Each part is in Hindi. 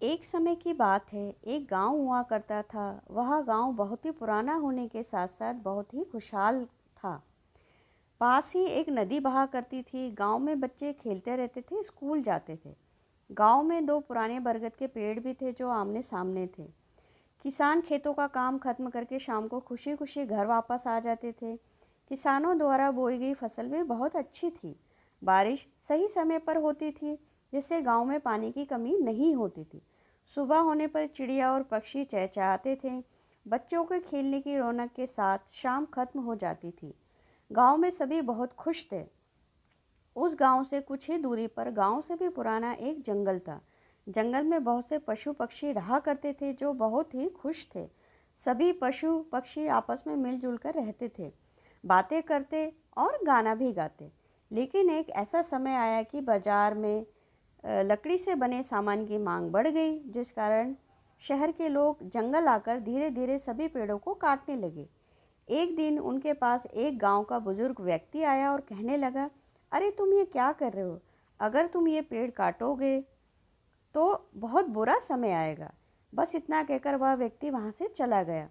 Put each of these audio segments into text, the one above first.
एक समय की बात है, एक गांव हुआ करता था। वह गांव बहुत ही पुराना होने के साथ साथ बहुत ही खुशहाल था। पास ही एक नदी बहा करती थी। गांव में बच्चे खेलते रहते थे, स्कूल जाते थे। गांव में दो पुराने बरगद के पेड़ भी थे जो आमने सामने थे। किसान खेतों का काम खत्म करके शाम को खुशी खुशी घर वापस आ जाते थे। किसानों द्वारा बोई गई फसल भी बहुत अच्छी थी। बारिश सही समय पर होती थी, जिससे गांव में पानी की कमी नहीं होती थी। सुबह होने पर चिड़िया और पक्षी चहचहाते थे। बच्चों के खेलने की रौनक के साथ शाम खत्म हो जाती थी। गांव में सभी बहुत खुश थे। उस गांव से कुछ ही दूरी पर गांव से भी पुराना एक जंगल था। जंगल में बहुत से पशु पक्षी रहा करते थे जो बहुत ही खुश थे। सभी पशु पक्षी आपस में मिलजुल कर रहते थे, बातें करते और गाना भी गाते। लेकिन एक ऐसा समय आया कि बाजार में लकड़ी से बने सामान की मांग बढ़ गई, जिस कारण शहर के लोग जंगल आकर धीरे धीरे सभी पेड़ों को काटने लगे। एक दिन उनके पास एक गांव का बुजुर्ग व्यक्ति आया और कहने लगा, अरे तुम ये क्या कर रहे हो? अगर तुम ये पेड़ काटोगे तो बहुत बुरा समय आएगा। बस इतना कहकर वह व्यक्ति वहाँ से चला गया।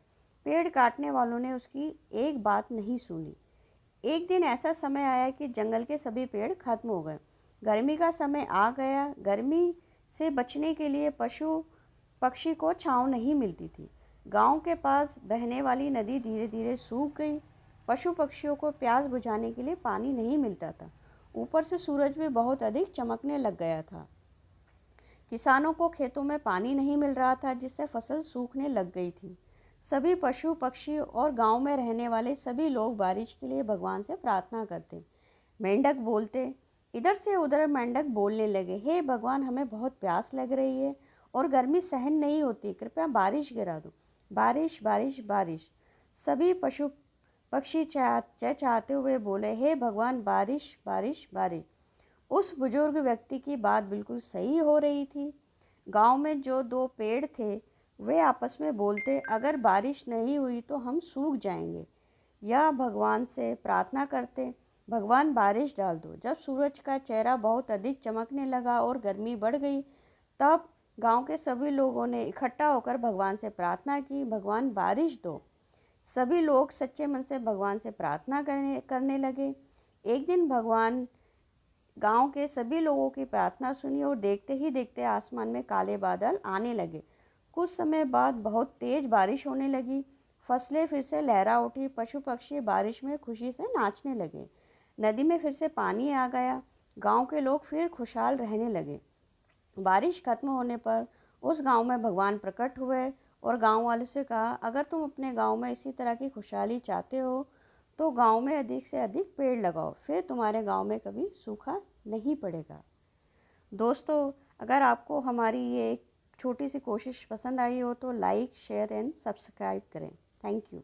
पेड़ काटने वालों ने उसकी एक बात नहीं सुनी। एक दिन ऐसा समय आया कि जंगल के सभी पेड़ खत्म हो गए। गर्मी का समय आ गया। गर्मी से बचने के लिए पशु पक्षी को छांव नहीं मिलती थी। गांव के पास बहने वाली नदी धीरे धीरे सूख गई। पशु पक्षियों को प्यास बुझाने के लिए पानी नहीं मिलता था। ऊपर से सूरज भी बहुत अधिक चमकने लग गया था। किसानों को खेतों में पानी नहीं मिल रहा था, जिससे फसल सूखने लग गई थी। सभी पशु पक्षी और गांव में रहने वाले सभी लोग बारिश के लिए भगवान से प्रार्थना करते। मेंढक बोलते, इधर से उधर मेंढक बोलने लगे, हे भगवान, हमें बहुत प्यास लग रही है और गर्मी सहन नहीं होती, कृपया बारिश गिरा दो। बारिश बारिश बारिश। सभी पशु पक्षी चहचहाते हुए बोले, हे भगवान, बारिश बारिश बारिश। उस बुजुर्ग व्यक्ति की बात बिल्कुल सही हो रही थी। गांव में जो दो पेड़ थे वे आपस में बोलते, अगर बारिश नहीं हुई तो हम सूख जाएंगे। यह भगवान से प्रार्थना करते, भगवान बारिश डाल दो। जब सूरज का चेहरा बहुत अधिक चमकने लगा और गर्मी बढ़ गई, तब गांव के सभी लोगों ने इकट्ठा होकर भगवान से प्रार्थना की, भगवान बारिश दो। सभी लोग सच्चे मन से भगवान से प्रार्थना करने लगे। एक दिन भगवान गांव के सभी लोगों की प्रार्थना सुनी और देखते ही देखते आसमान में काले बादल आने लगे। कुछ समय बाद बहुत तेज बारिश होने लगी। फसलें फिर से लहरा उठी। पशु पक्षी बारिश में खुशी से नाचने लगे। नदी में फिर से पानी आ गया। गांव के लोग फिर खुशहाल रहने लगे। बारिश खत्म होने पर उस गांव में भगवान प्रकट हुए और गांव वालों से कहा, अगर तुम अपने गांव में इसी तरह की खुशहाली चाहते हो तो गांव में अधिक से अधिक पेड़ लगाओ, फिर तुम्हारे गांव में कभी सूखा नहीं पड़ेगा। दोस्तों, अगर आपको हमारी ये एक छोटी सी कोशिश पसंद आई हो तो लाइक, शेयर एंड सब्सक्राइब करें। Thank you.